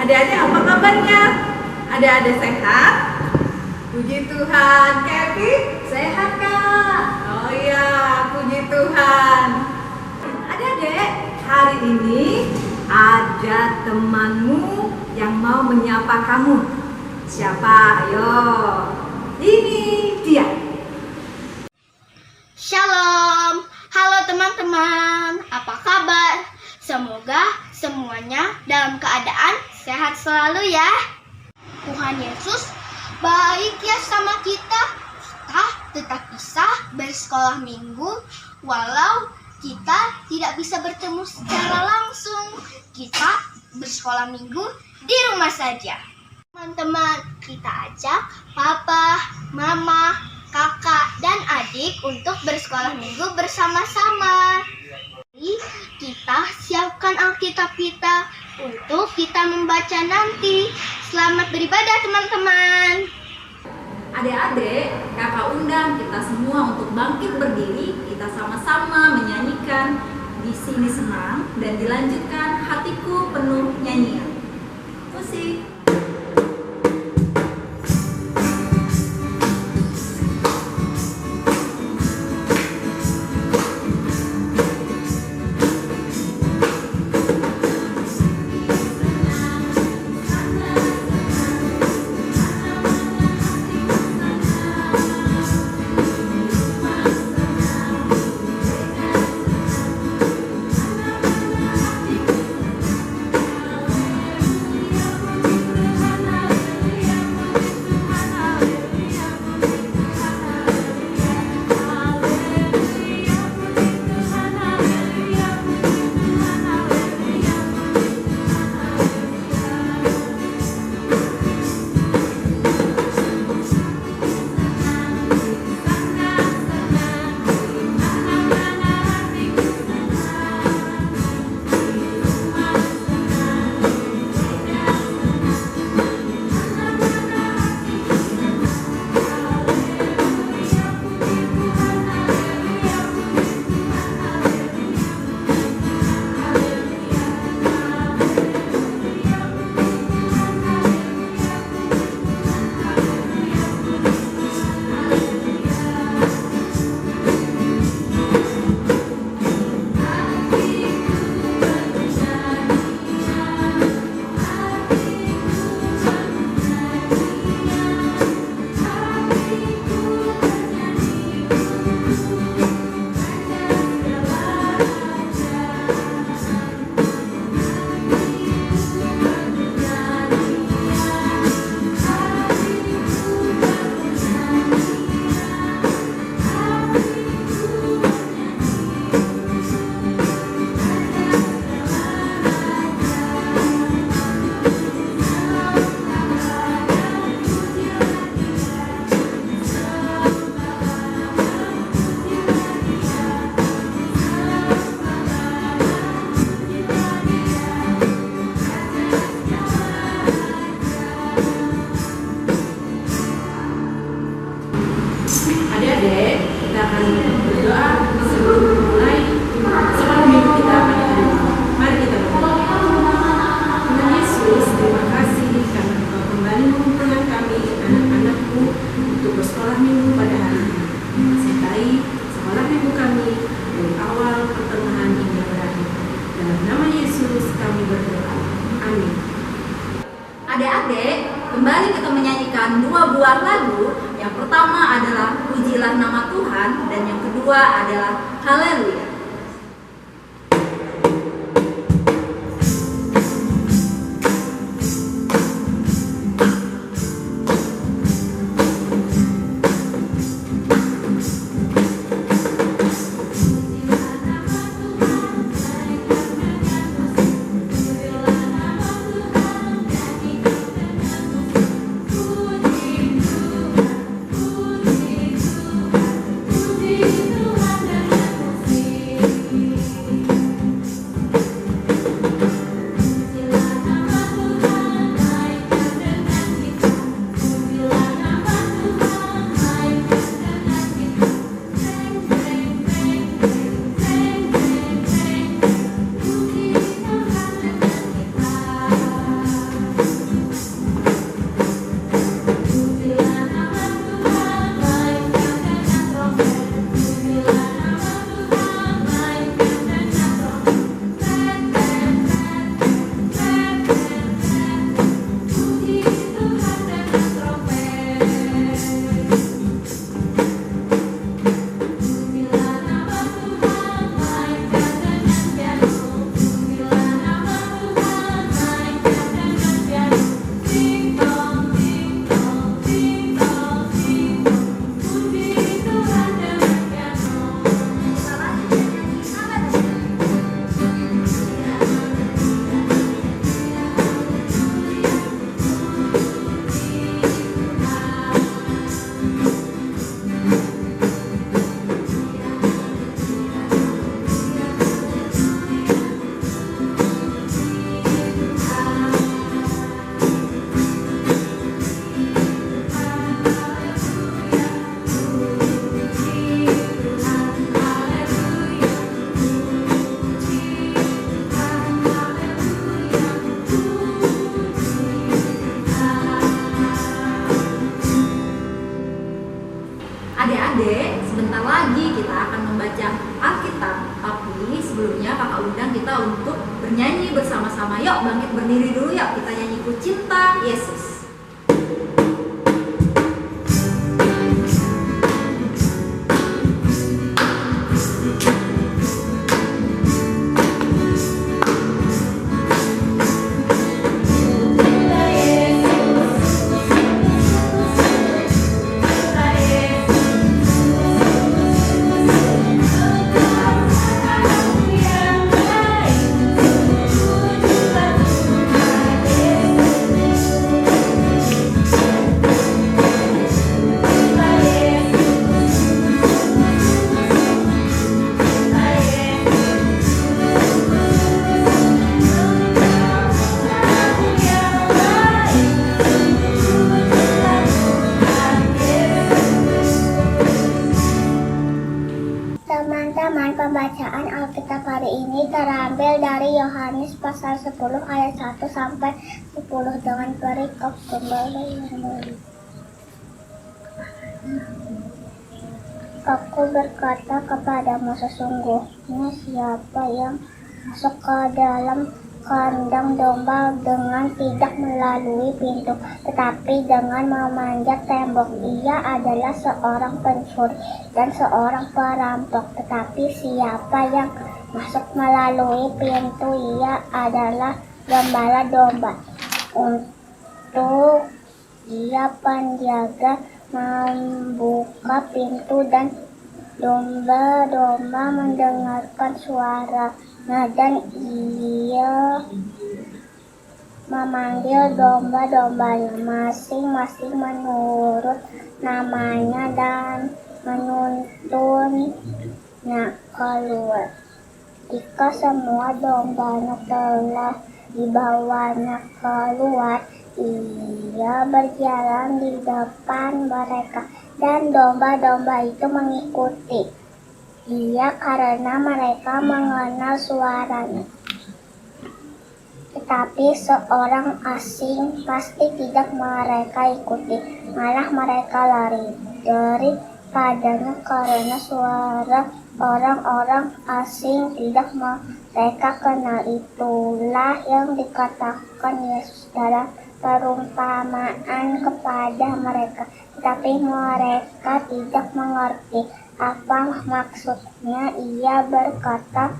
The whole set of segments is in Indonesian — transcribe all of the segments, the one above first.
Adik-adik apa kabarnya? Adik-adik sehat? Puji Tuhan. Kevin sehat Kak? Oh iya, puji Tuhan. Adik-adik, hari ini ada temanmu yang mau menyapa kamu. Siapa? Ayo. Ini dia. Shalom, halo teman-teman, apa kabar? Semoga semuanya dalam keadaan sehat selalu ya. Tuhan Yesus baik ya sama kita. Kita tetap bisa bersekolah minggu walau kita tidak bisa bertemu secara langsung. Kita bersekolah minggu di rumah saja. Teman-teman, kita ajak papa, mama, kakak, dan adik untuk bersekolah minggu bersama-sama. Jadi, kita siapkan Alkitab kita untuk kita membaca nanti. Selamat beribadah teman-teman. Adik-adik, kakak undang kita semua untuk bangkit berdiri. Kita sama-sama menyanyikan Di Sini Senang dan dilanjutkan Hatiku Penuh Nyanyian. Musik. Adik-adik, kita akan berdoa sebelum mulai sekolah minggu kita pada hari ini. Mari kita berdoa. Tuhan Yesus, terima kasih karena Engkau kembali mengumpulkan kami, anak-anakku, untuk bersekolah minggu pada hari ini. Sertai sekolah minggu kami dari awal, pertengahan hingga berakhir. Dalam nama Yesus kami berdoa. Amin. Adik-adik, kembali kita menyanyikan dua buah lagu. Yang pertama adalah Pujilah Nama Tuhan dan yang kedua adalah Haleluya. Puji Tuhan dan bersama-sama. Yuk bangkit berdiri dulu, yuk kita nyanyi Ku Cinta Yesus. Teman-teman, pembacaan Alkitab hari ini terambil dari Yohanes pasal 10 ayat 1 sampai 10 dengan perikop gembala yang mulia. Aku berkata kepadamu, sesungguhnya siapa yang masuk ke dalam kandang domba dengan tidak melalui pintu, tetapi dengan memanjat tembok, ia adalah seorang pencuri dan seorang perampok. Tetapi siapa yang masuk melalui pintu, ia adalah gembala domba. Untuk dia penjaga membuka pintu dan domba-domba mendengarkan suaranya, dan ia memanggil domba-dombanya masing-masing menurut namanya dan menuntunnya keluar. Jika semua dombanya telah dibawanya keluar, ia berjalan di depan mereka, dan domba-domba itu mengikuti dia karena mereka mengenal suaranya. Tetapi seorang asing pasti tidak mereka ikuti, malah mereka lari daripadanya karena suara orang-orang asing tidak mereka kenal. Itulah yang dikatakan Yesus dalam perumpamaan kepada mereka, tetapi mereka tidak mengerti apa maksudnya. Ia berkata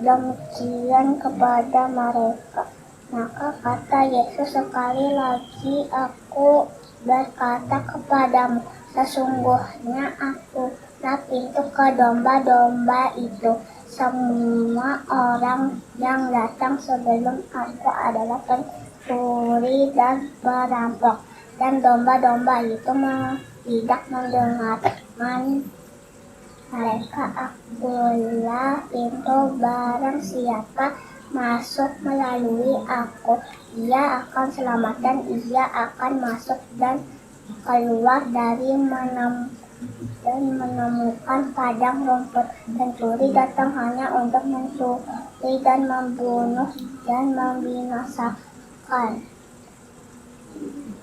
demikian kepada mereka. Maka kata Yesus sekali lagi, aku berkata kepadamu, sesungguhnya akulah pintu ke domba-domba itu. Semua orang yang datang sebelum aku adalah pencuri dan perampok, dan domba-domba itu tidak mendengarkan mereka. Akulah pintu, barang siapa masuk melalui aku, ia akan selamat, dan ia akan masuk dan keluar dari menemukan padang rumput. Pencuri datang hanya untuk mencuri dan membunuh dan membinasakan.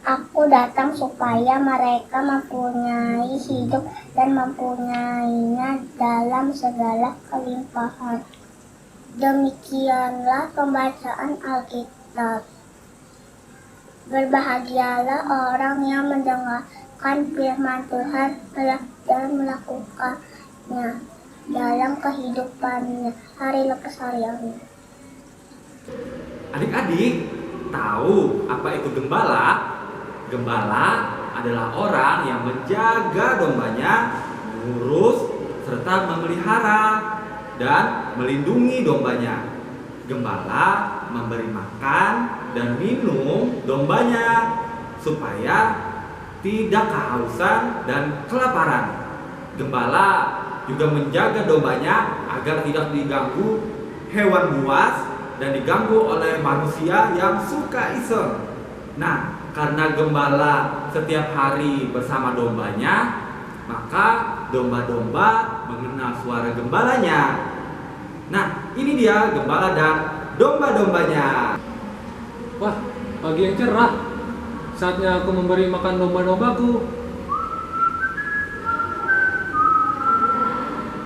Aku datang supaya mereka mempunyai hidup dan mempunyainya dalam segala kelimpahan. Demikianlah pembacaan Alkitab. Berbahagialah orang yang mendengarkan firman Tuhan dan melakukannya dalam kehidupannya hari lepas hari. Adik-adik, tahu apa itu gembala? Gembala adalah orang yang menjaga dombanya, mengurus serta memelihara dan melindungi dombanya. Gembala memberi makan dan minum dombanya supaya tidak kehausan dan kelaparan. Gembala juga menjaga dombanya agar tidak diganggu hewan buas dan diganggu oleh manusia yang suka iseng. Nah, karena gembala setiap hari bersama dombanya, maka domba-domba mengenal suara gembalanya. Nah, ini dia gembala dan domba-dombanya. Wah, pagi yang cerah. Saatnya aku memberi makan domba-dombaku.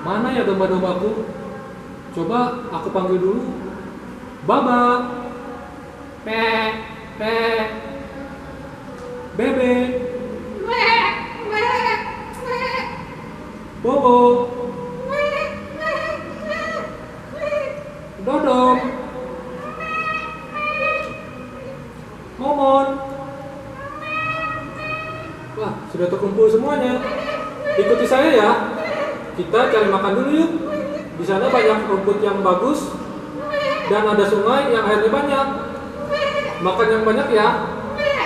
Mana ya domba-dombaku? Coba aku panggil dulu. Baba. Pe. Pe. Bebe. Bobo. Dodong. Momon. Wah, sudah terkumpul semuanya. Ikuti saya ya. Kita cari makan dulu yuk. Di sana banyak rumput yang bagus dan ada sungai yang airnya banyak. Makan yang banyak ya.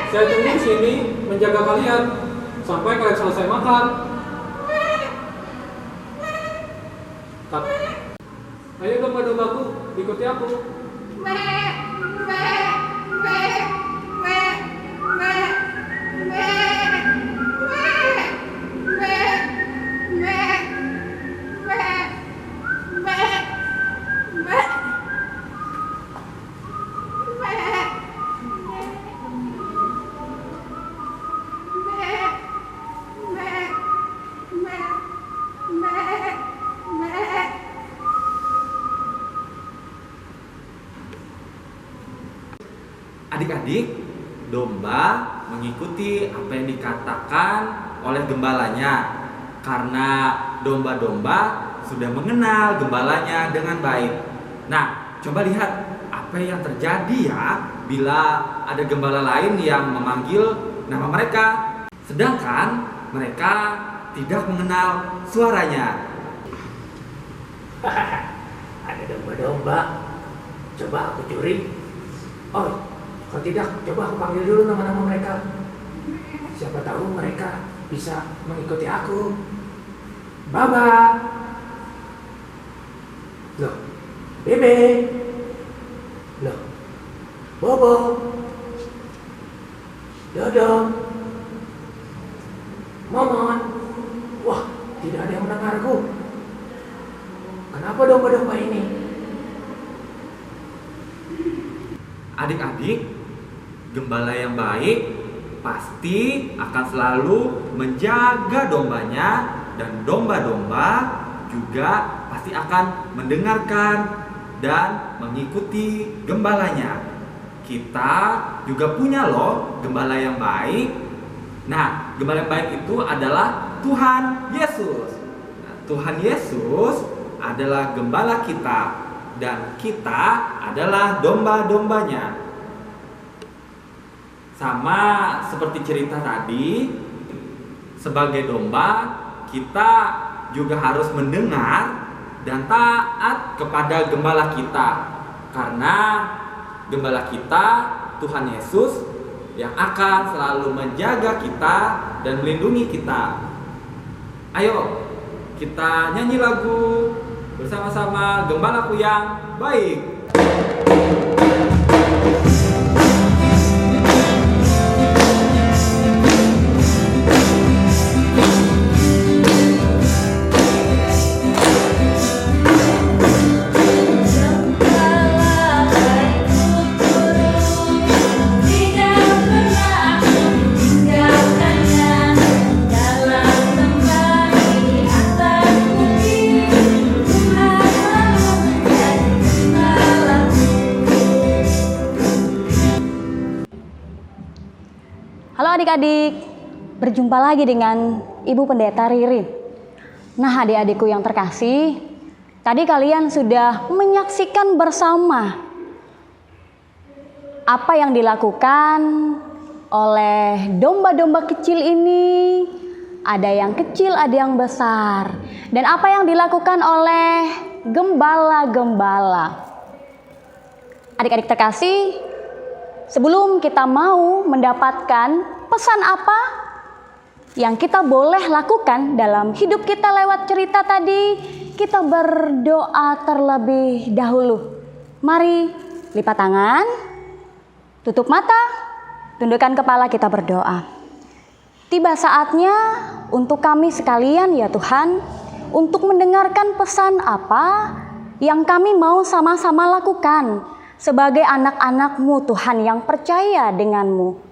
Saya tunggu di sini menjaga kalian sampai kalian selesai makan. Kat. Ayo domba-dombaku, ikuti aku. Adik-adik, domba mengikuti apa yang dikatakan oleh gembalanya karena domba-domba sudah mengenal gembalanya dengan baik. Nah, coba lihat apa yang terjadi ya bila ada gembala lain yang memanggil nama mereka, sedangkan mereka tidak mengenal suaranya. Ada domba-domba, coba aku curi. Oh, kalau tidak, coba aku panggil dulu nama-nama mereka. Siapa tahu mereka bisa mengikuti aku. Baba. Loh, Bebe. Loh, Bobo. Dodong. Momon. Wah, tidak ada yang mendengarku. Kenapa domba-domba ini? Adik-adik, gembala yang baik pasti akan selalu menjaga dombanya dan domba-domba juga pasti akan mendengarkan dan mengikuti gembalanya. Kita juga punya loh gembala yang baik. Nah, gembala yang baik itu adalah Tuhan Yesus. Nah, Tuhan Yesus adalah gembala kita dan kita adalah domba-dombanya. Sama seperti cerita tadi, sebagai domba kita juga harus mendengar dan taat kepada gembala kita, karena gembala kita Tuhan Yesus yang akan selalu menjaga kita dan melindungi kita. Ayo kita nyanyi lagu bersama-sama, Gembalaku yang Baik. Halo adik-adik, berjumpa lagi dengan Ibu Pendeta Ririn. Nah adik-adikku yang terkasih, tadi kalian sudah menyaksikan bersama apa yang dilakukan oleh domba-domba kecil ini. Ada yang kecil, ada yang besar. Dan apa yang dilakukan oleh gembala-gembala. Adik-adik terkasih, sebelum kita mau mendapatkan pesan apa yang kita boleh lakukan dalam hidup kita lewat cerita tadi, kita berdoa terlebih dahulu. Mari lipat tangan, tutup mata, tundukkan kepala, kita berdoa. Tiba saatnya untuk kami sekalian ya Tuhan, untuk mendengarkan pesan apa yang kami mau sama-sama lakukan sebagai anak-anak-Mu Tuhan yang percaya dengan-Mu.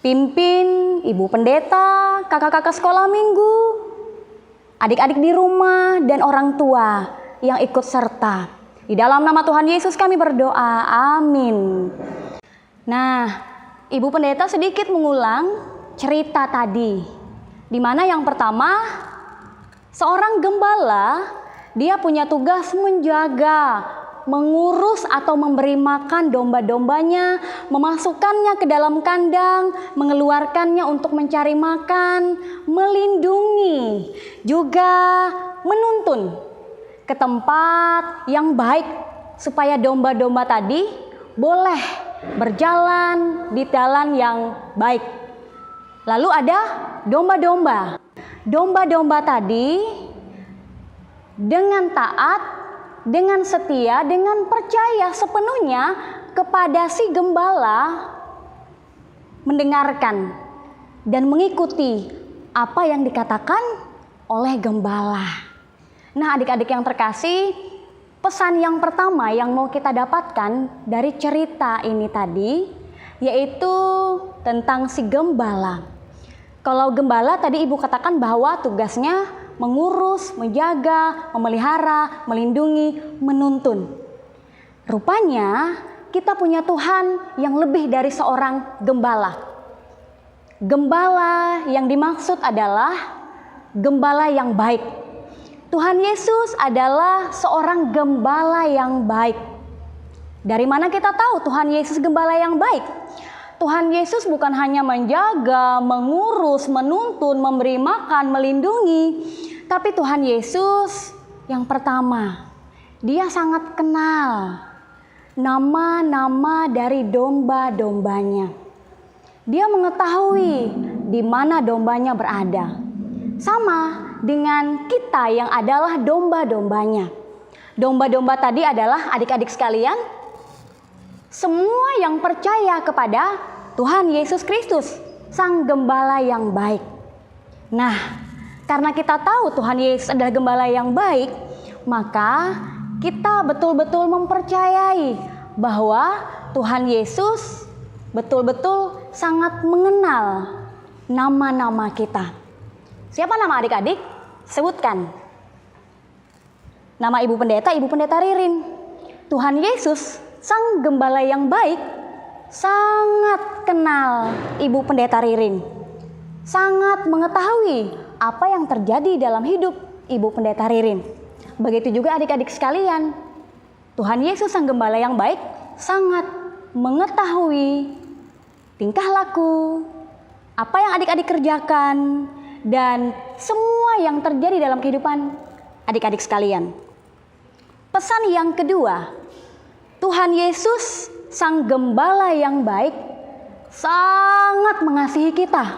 Pimpin Ibu Pendeta, kakak-kakak sekolah minggu, adik-adik di rumah, dan orang tua yang ikut serta. Di dalam nama Tuhan Yesus kami berdoa, amin. Nah, Ibu Pendeta sedikit mengulang cerita tadi, di mana yang pertama, seorang gembala, dia punya tugas menjaga, mengurus atau memberi makan domba-dombanya, memasukkannya ke dalam kandang, mengeluarkannya untuk mencari makan, melindungi, juga menuntun ke tempat yang baik supaya domba-domba tadi boleh berjalan di jalan yang baik. Lalu ada domba-domba. Domba-domba tadi dengan taat, dengan setia, dengan percaya sepenuhnya kepada si gembala, mendengarkan dan mengikuti apa yang dikatakan oleh gembala. Nah, adik-adik yang terkasih, pesan yang pertama yang mau kita dapatkan dari cerita ini tadi, yaitu tentang si gembala. Kalau gembala tadi Ibu katakan bahwa tugasnya mengurus, menjaga, memelihara, melindungi, menuntun. Rupanya kita punya Tuhan yang lebih dari seorang gembala. Gembala yang dimaksud adalah gembala yang baik. Tuhan Yesus adalah seorang gembala yang baik. Dari mana kita tahu Tuhan Yesus gembala yang baik? Tuhan Yesus bukan hanya menjaga, mengurus, menuntun, memberi makan, melindungi, tapi Tuhan Yesus yang pertama, Dia sangat kenal nama-nama dari domba-dombanya. Dia mengetahui di mana dombanya berada. Sama dengan kita yang adalah domba-dombanya. Domba-domba tadi adalah adik-adik sekalian, semua yang percaya kepada Tuhan Yesus Kristus, Sang Gembala yang baik. Nah, karena kita tahu Tuhan Yesus adalah Gembala yang baik, maka kita betul-betul mempercayai bahwa Tuhan Yesus betul-betul sangat mengenal nama-nama kita. Siapa nama adik-adik? Sebutkan. Nama Ibu Pendeta Ririn. Tuhan Yesus, Sang Gembala yang baik, sangat kenal Ibu Pendeta Ririn. Sangat mengetahui apa yang terjadi dalam hidup Ibu Pendeta Ririn. Begitu juga adik-adik sekalian. Tuhan Yesus, Sang Gembala yang baik, sangat mengetahui tingkah laku, apa yang adik-adik kerjakan, dan semua yang terjadi dalam kehidupan adik-adik sekalian. Pesan yang kedua, Tuhan Yesus, Sang Gembala yang baik, sangat mengasihi kita.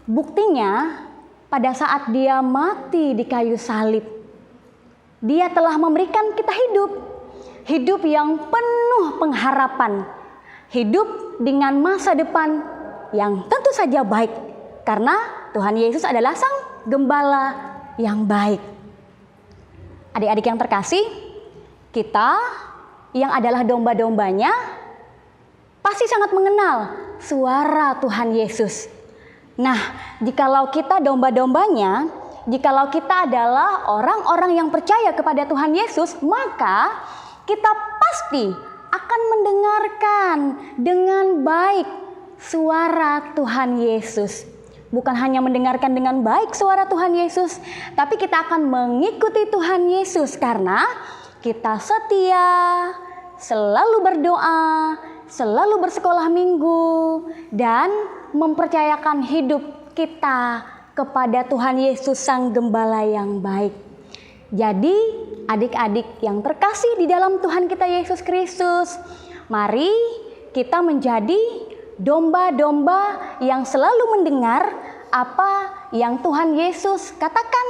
Buktinya, pada saat Dia mati di kayu salib, Dia telah memberikan kita hidup yang penuh pengharapan, hidup dengan masa depan yang tentu saja baik, karena Tuhan Yesus adalah Sang Gembala yang baik. Adik-adik yang terkasih, kita yang adalah domba-dombanya pasti sangat mengenal suara Tuhan Yesus. Nah, jikalau kita domba-dombanya, jikalau kita adalah orang-orang yang percaya kepada Tuhan Yesus, maka kita pasti akan mendengarkan dengan baik suara Tuhan Yesus. Bukan hanya mendengarkan dengan baik suara Tuhan Yesus, tapi kita akan mengikuti Tuhan Yesus karena kita setia, selalu berdoa, selalu bersekolah minggu, dan mempercayakan hidup kita kepada Tuhan Yesus, Sang Gembala yang baik. Jadi, adik-adik yang terkasih di dalam Tuhan kita Yesus Kristus, mari kita menjadi domba-domba yang selalu mendengar apa yang Tuhan Yesus katakan,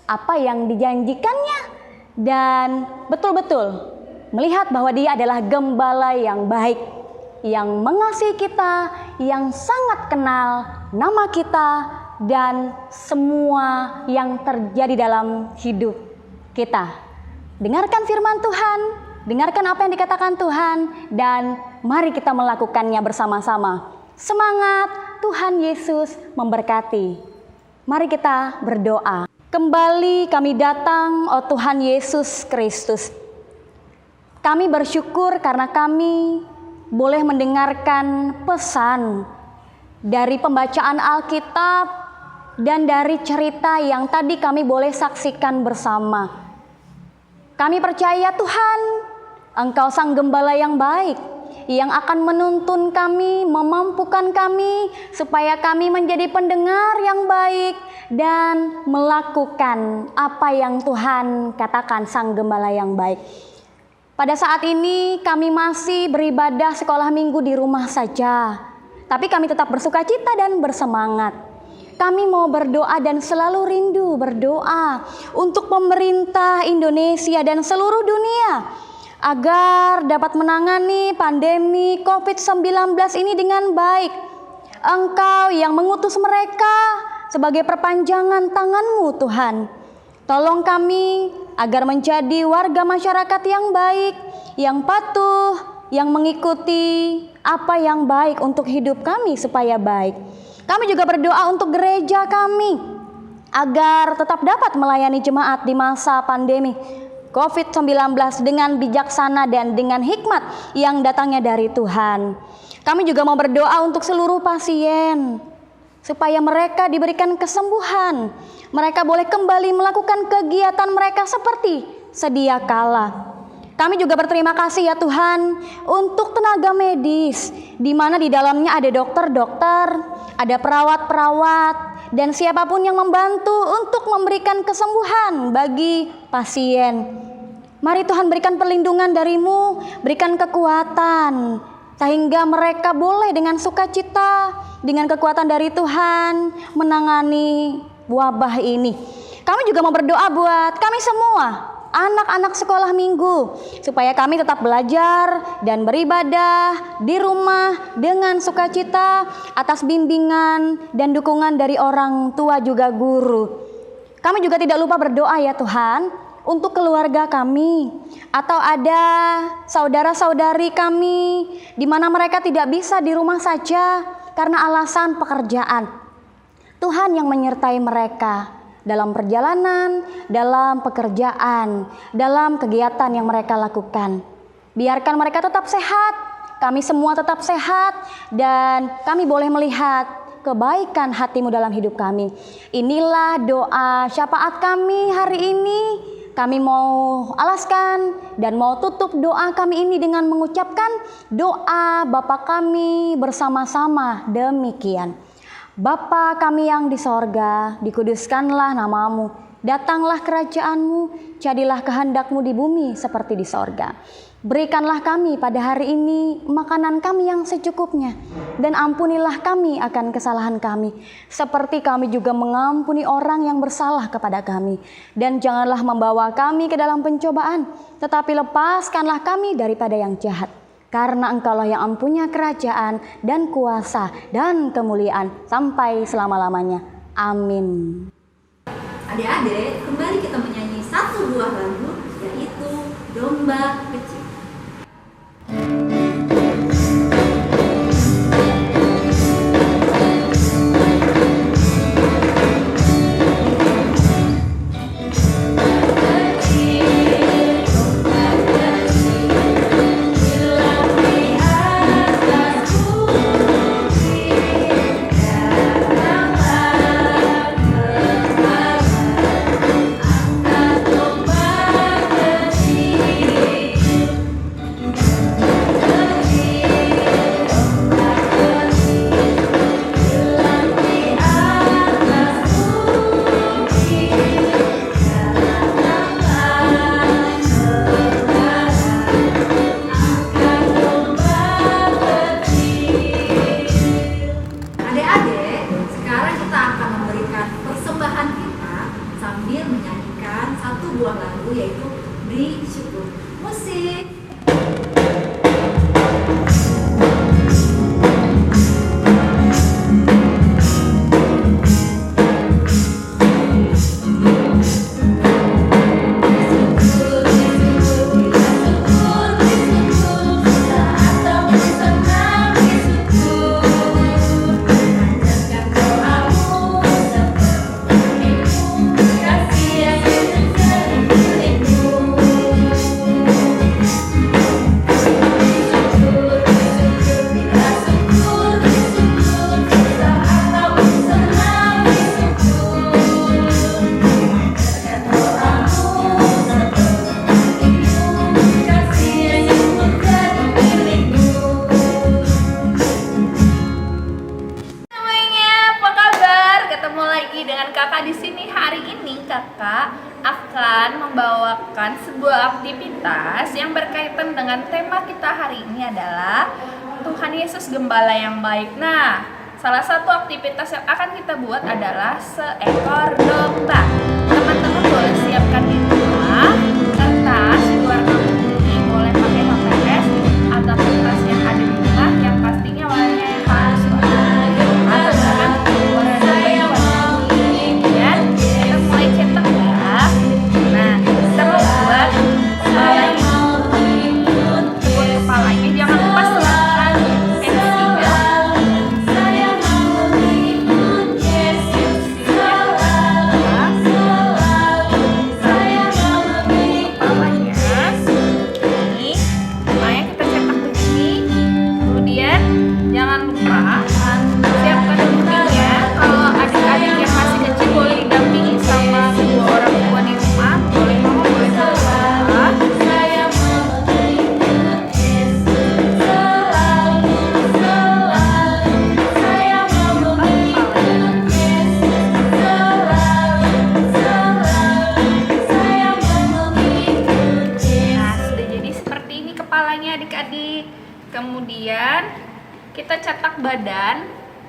apa yang dijanjikannya, dan betul-betul melihat bahwa Dia adalah Gembala yang baik, yang mengasihi kita, yang sangat kenal nama kita dan semua yang terjadi dalam hidup kita. Dengarkan firman Tuhan, dengarkan apa yang dikatakan Tuhan, dan mari kita melakukannya bersama-sama. Semangat, Tuhan Yesus memberkati. Mari kita berdoa. Kembali kami datang, oh Tuhan Yesus Kristus. Kami bersyukur karena kami boleh mendengarkan pesan dari pembacaan Alkitab dan dari cerita yang tadi kami boleh saksikan bersama. Kami percaya Tuhan, Engkau Sang Gembala yang baik, yang akan menuntun kami, memampukan kami, supaya kami menjadi pendengar yang baik dan melakukan apa yang Tuhan katakan, Sang Gembala yang baik. Pada saat ini kami masih beribadah sekolah minggu di rumah saja, tapi kami tetap bersukacita dan bersemangat. Kami mau berdoa dan selalu rindu berdoa untuk pemerintah Indonesia dan seluruh dunia agar dapat menangani pandemi COVID-19 ini dengan baik. Engkau yang mengutus mereka sebagai perpanjangan tangan-Mu, Tuhan. Tolong kami agar menjadi warga masyarakat yang baik, yang patuh, yang mengikuti apa yang baik untuk hidup kami supaya baik. Kami juga berdoa untuk gereja kami agar tetap dapat melayani jemaat di masa pandemi COVID-19 dengan bijaksana dan dengan hikmat yang datangnya dari Tuhan. Kami juga mau berdoa untuk seluruh pasien supaya mereka diberikan kesembuhan. Mereka boleh kembali melakukan kegiatan mereka seperti sedia kala. Kami juga berterima kasih ya Tuhan untuk tenaga medis, di mana di dalamnya ada dokter-dokter, ada perawat-perawat, dan siapapun yang membantu untuk memberikan kesembuhan bagi pasien. Mari Tuhan berikan perlindungan dari-Mu, berikan kekuatan, sehingga mereka boleh dengan sukacita, dengan kekuatan dari Tuhan menangani wabah ini. Kami juga mau berdoa buat kami semua, anak-anak sekolah minggu, supaya kami tetap belajar dan beribadah di rumah dengan sukacita atas bimbingan dan dukungan dari orang tua juga guru. Kami juga tidak lupa berdoa ya Tuhan untuk keluarga kami, atau ada saudara-saudari kami di mana mereka tidak bisa di rumah saja karena alasan pekerjaan. Tuhan yang menyertai mereka dalam perjalanan, dalam pekerjaan, dalam kegiatan yang mereka lakukan. Biarkan mereka tetap sehat, kami semua tetap sehat, dan kami boleh melihat kebaikan hati-Mu dalam hidup kami. Inilah doa syafaat kami hari ini. Kami mau alaskan dan mau tutup doa kami ini dengan mengucapkan doa Bapa kami bersama-sama demikian. Bapa kami yang di sorga, dikuduskanlah nama-Mu, datanglah kerajaan-Mu, jadilah kehendak-Mu di bumi seperti di sorga. Berikanlah kami pada hari ini makanan kami yang secukupnya, dan ampunilah kami akan kesalahan kami, seperti kami juga mengampuni orang yang bersalah kepada kami. Dan janganlah membawa kami ke dalam pencobaan, tetapi lepaskanlah kami daripada yang jahat. Karena Engkaulah yang mempunyai kerajaan dan kuasa dan kemuliaan sampai selama-lamanya. Amin. Adik-adik, kembali kita menyanyi satu buah lagu, yaitu Domba Kecil. Kakak di sini hari ini Kakak akan membawakan sebuah aktivitas yang berkaitan dengan tema kita hari ini adalah Tuhan Yesus Gembala yang baik. Nah, salah satu aktivitas yang akan kita buat adalah seekor domba. Teman-teman boleh siapkan di rumah kertas warna putih, boleh pakai HPS atau kertas yang ada di rumah yang pastinya warnanya yang halus. Kemudian kita cetak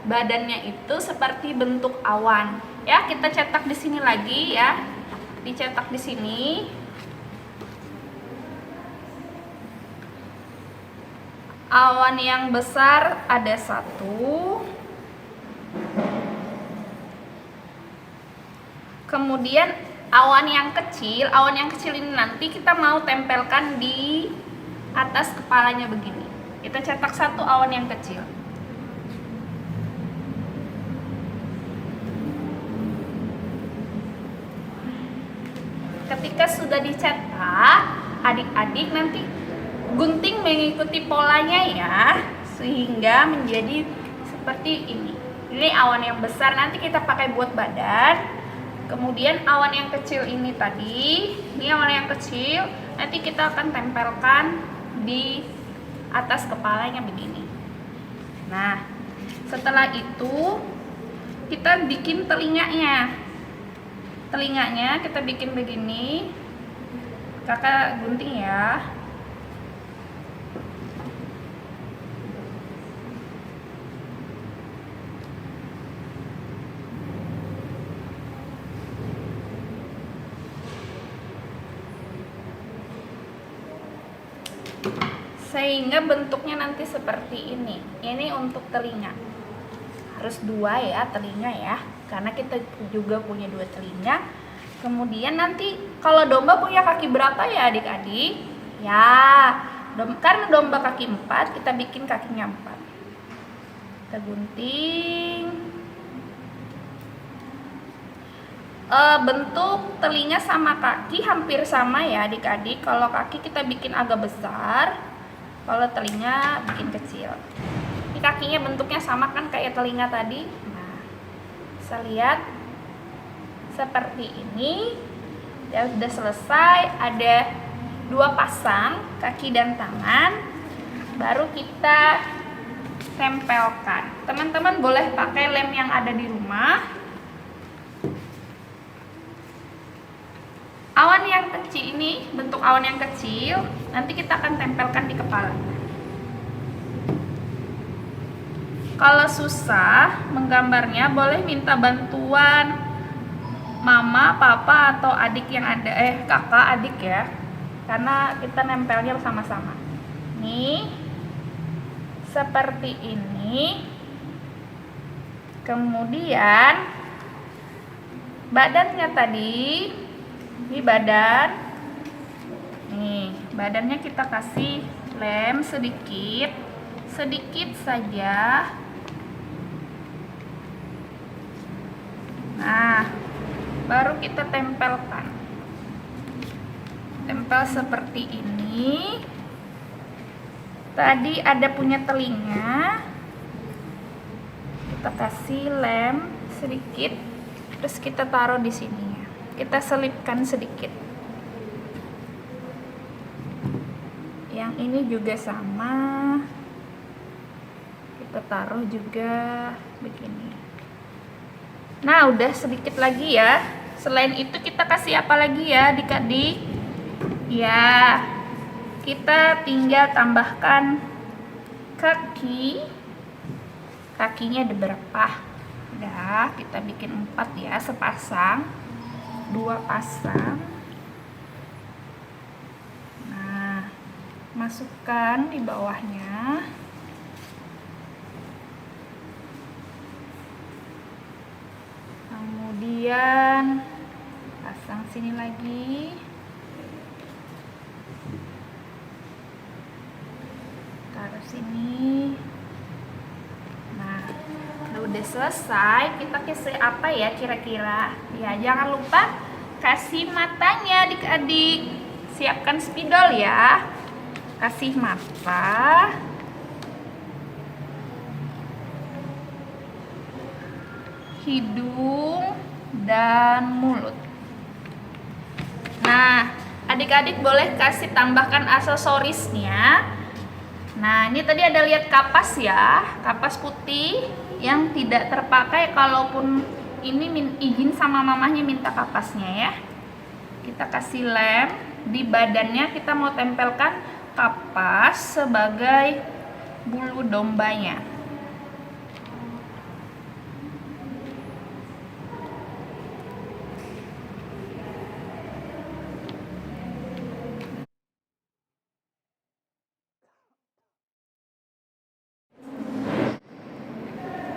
badannya itu seperti bentuk awan. Ya, kita cetak di sini lagi ya. Dicetak di sini. Awan yang besar ada 1. Kemudian awan yang kecil ini nanti kita mau tempelkan di atas kepalanya begini. Kita cetak 1 awan yang kecil. Ketika sudah dicetak, adik-adik nanti gunting mengikuti polanya ya, sehingga menjadi seperti ini. Ini awan yang besar nanti kita pakai buat badan. Kemudian awan yang kecil ini tadi, ini awan yang kecil, nanti kita akan tempelkan di atas kepalanya begini. Nah, setelah itu kita bikin telinganya. Telinganya kita bikin begini. Kakak gunting ya. Sehingga bentuknya nanti seperti ini. Ini untuk telinga. Harus 2 ya telinga ya, karena kita juga punya 2 telinga. Kemudian nanti kalau domba punya kaki berapa ya adik-adik? Ya, karena domba kaki 4, kita bikin kakinya 4. Kita gunting. Bentuk telinga sama kaki hampir sama ya adik-adik. Kalau kaki kita bikin agak besar, kalau telinga bikin kecil. Ini kakinya bentuknya sama kan kayak telinga tadi. Nah, bisa lihat seperti ini. Ya sudah selesai. Ada 2 pasang kaki dan tangan. Baru kita tempelkan. Teman-teman boleh pakai lem yang ada di rumah. Awan yang kecil ini, bentuk awan yang kecil, nanti kita akan tempelkan di kepala. Kalau susah menggambarnya, boleh minta bantuan mama, papa, atau adik yang ada, kakak, adik ya. Karena kita nempelnya sama-sama. Nih, seperti ini. Kemudian, badannya tadi, ini badan, nih badannya kita kasih lem sedikit saja. Nah, baru kita tempelkan, tempel seperti ini. Tadi ada punya telinga, kita kasih lem sedikit, terus kita taruh di sini. Kita selipkan sedikit. Yang ini juga sama. Kita taruh juga begini. Nah, udah sedikit lagi ya. Selain itu kita kasih apa lagi ya adik-adik? Ya, kita tinggal tambahkan kaki. Kakinya ada berapa? Udah, kita bikin 4 ya, sepasang, 2 pasang. Nah, masukkan di bawahnya. Kemudian pasang sini lagi. Taruh sini. Nah, udah selesai. Kita kasih apa ya kira-kira? Ya, jangan lupa kasih matanya adik-adik. Siapkan spidol ya. Kasih mata. Hidung dan mulut. Nah, adik-adik boleh kasih tambahkan aksesorisnya. Nah, ini tadi ada lihat kapas ya, kapas putih yang tidak terpakai, kalaupun ini izin sama mamahnya minta kapasnya ya. Kita kasih lem di badannya, kita mau tempelkan kapas sebagai bulu dombanya.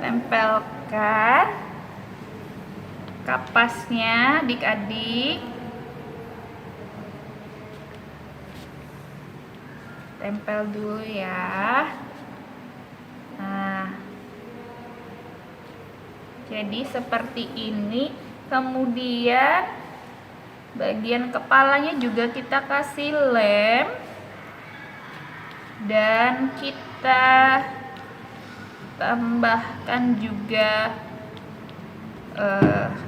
Tempelkan kapasnya adik-adik. Tempel dulu ya. Nah, jadi seperti ini. Kemudian bagian kepalanya juga kita kasih lem dan kita tambahkan juga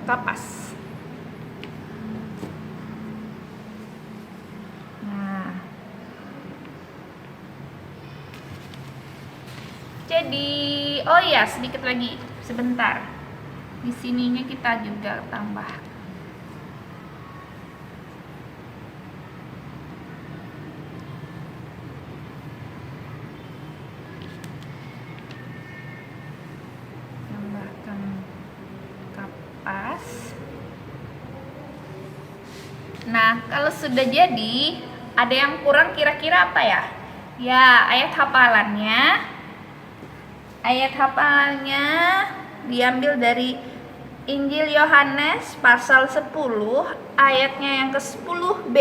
kapas. Nah, jadi oh ya, sedikit lagi, sebentar. Di sininya kita juga tambah. Tambahkan kapas. Nah, kalau sudah jadi, ada yang kurang kira-kira apa ya? Ya, ayat hafalannya diambil dari Injil Yohanes pasal 10 ayatnya yang ke-10b.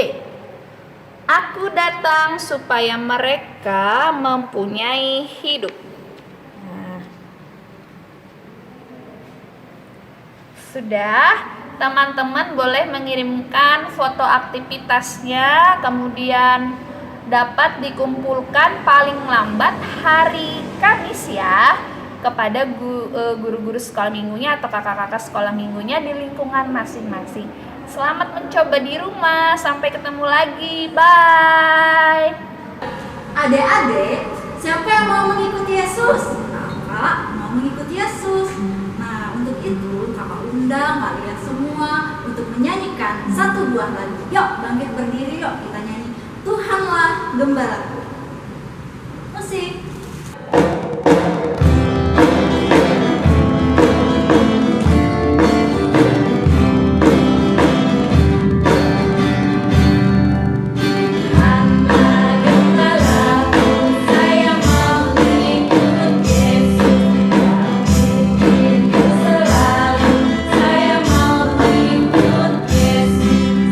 Aku datang supaya mereka mempunyai hidup. Nah, sudah, teman-teman boleh mengirimkan foto aktivitasnya, kemudian dapat dikumpulkan paling lambat hari Kamis ya, kepada guru-guru sekolah minggunya atau kakak-kakak sekolah minggunya di lingkungan masing-masing. Selamat mencoba di rumah, sampai ketemu lagi, bye. Adik-adik, siapa yang mau mengikuti Yesus? Kakak mau mengikuti Yesus. Nah, untuk itu kakak undang kalian semua untuk menyanyikan satu buah lagu. Yuk, bangkit berdiri, yuk kita nyanyi Tuhanlah Gembalaku. Musik.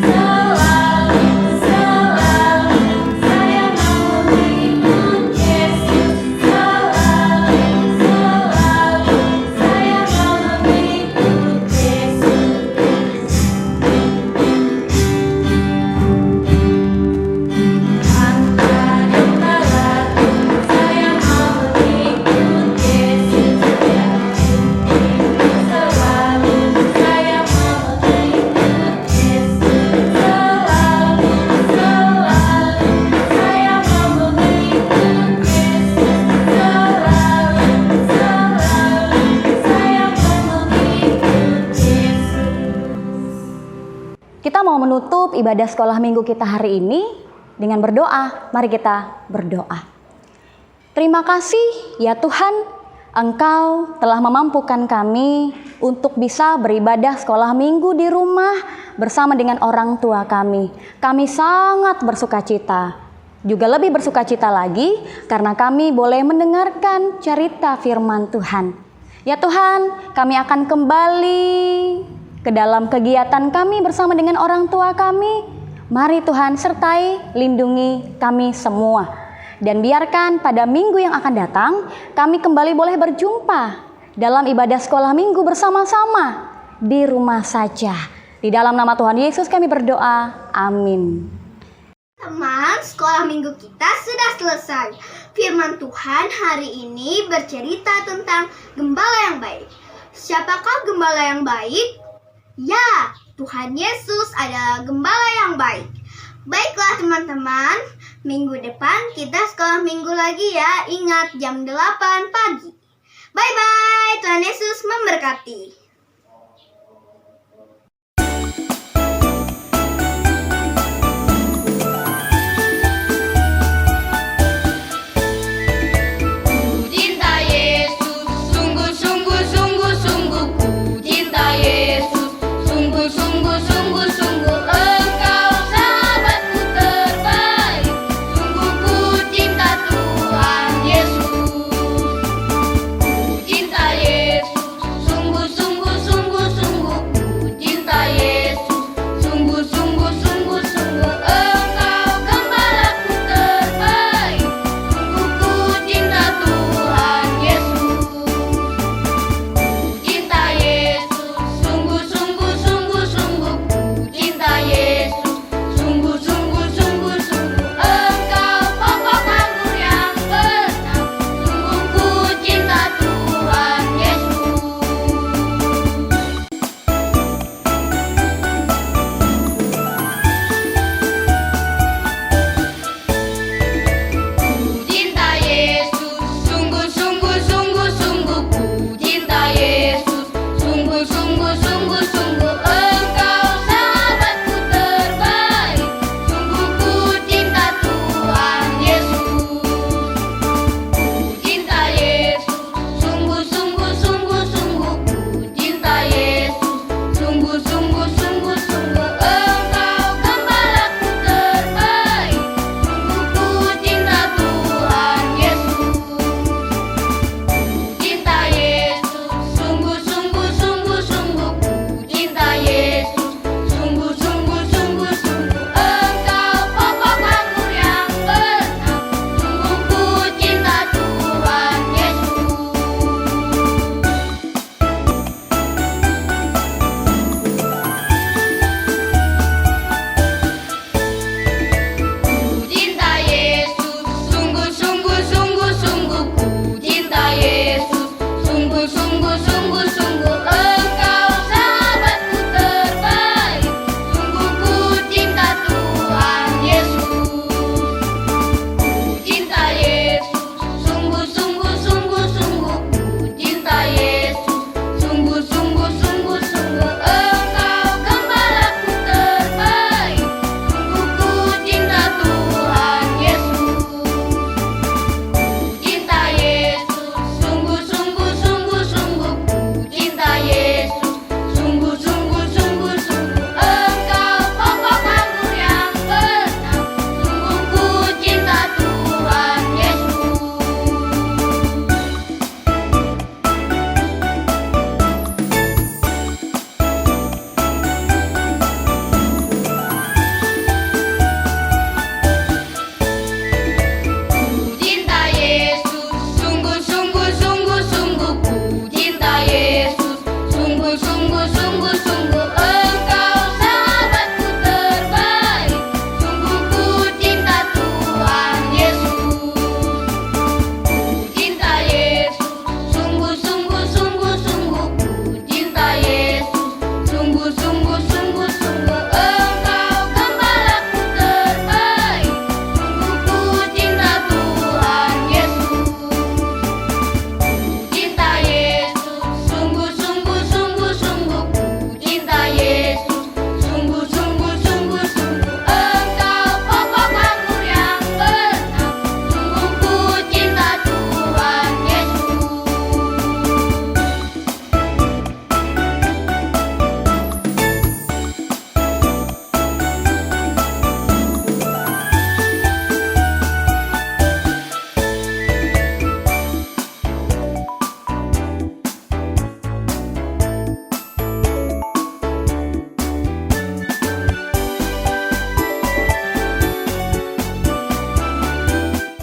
Selalu, selalu, saya mau Kita mau menutup ibadah sekolah minggu kita hari ini dengan berdoa. Mari kita berdoa. Terima kasih ya Tuhan, Engkau telah memampukan kami untuk bisa beribadah sekolah minggu di rumah bersama dengan orang tua kami. Kami sangat bersukacita. Juga lebih bersukacita lagi karena kami boleh mendengarkan cerita firman Tuhan. Ya Tuhan, kami akan kembali ke dalam kegiatan kami bersama dengan orang tua kami. Mari Tuhan sertai, lindungi kami semua. Dan biarkan pada minggu yang akan datang, kami kembali boleh berjumpa dalam ibadah sekolah minggu bersama-sama di rumah saja. Di dalam nama Tuhan Yesus kami berdoa, amin. Teman, sekolah minggu kita sudah selesai. Firman Tuhan hari ini bercerita tentang gembala yang baik. Siapakah gembala yang baik? Ya, Tuhan Yesus adalah gembala yang baik. Baiklah teman-teman, minggu depan kita sekolah minggu lagi ya. Ingat jam 8 pagi. Bye-bye, Tuhan Yesus memberkati.